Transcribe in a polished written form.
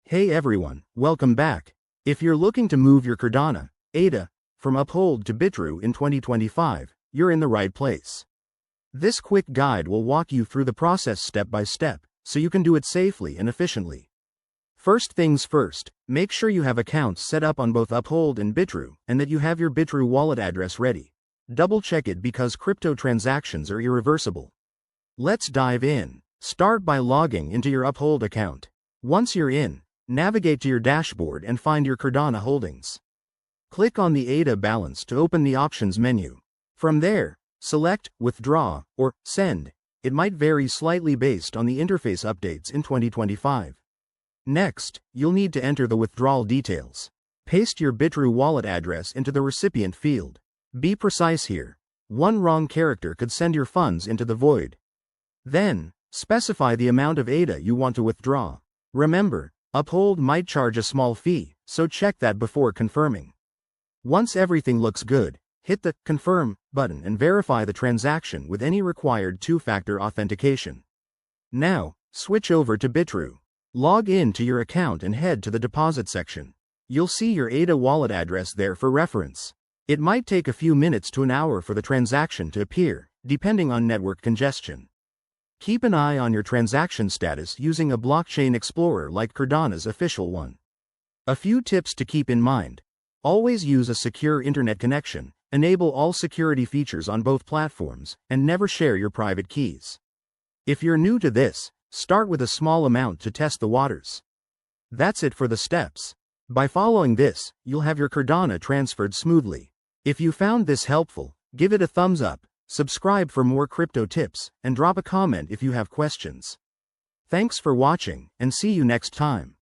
Hey everyone, welcome back. If you're looking to move your Cardano, ADA, from Uphold to Bitrue in 2025, you're in the right place. This quick guide will walk you through the process step by step, so you can do it safely and efficiently. First things first, make sure you have accounts set up on both Uphold and Bitrue, and that you have your Bitrue wallet address ready. Double check it because crypto transactions are irreversible. Let's dive in. Start by logging into your Uphold account. Once you're in, navigate to your dashboard and find your Cardano holdings. Click on the ADA balance to open the options menu. From there, select Withdraw or Send. It might vary slightly based on the interface updates in 2025. Next, you'll need to enter the withdrawal details. Paste your Bitrue wallet address into the recipient field. Be precise here. One wrong character could send your funds into the void. Then, specify the amount of ADA you want to withdraw. Remember, Uphold might charge a small fee, so check that before confirming. Once everything looks good, hit the Confirm button and verify the transaction with any required two-factor authentication. Now, switch over to Bitrue. Log in to your account and head to the deposit section. You'll see your ADA wallet address there for reference. It might take a few minutes to an hour for the transaction to appear, depending on network congestion. Keep an eye on your transaction status using a blockchain explorer like Cardano's official one. A few tips to keep in mind. Always use a secure internet connection, enable all security features on both platforms, and never share your private keys. If you're new to this, start with a small amount to test the waters. That's it for the steps. By following this, you'll have your Cardano transferred smoothly. If you found this helpful, give it a thumbs up. Subscribe for more crypto tips, and drop a comment if you have questions. Thanks for watching, and see you next time.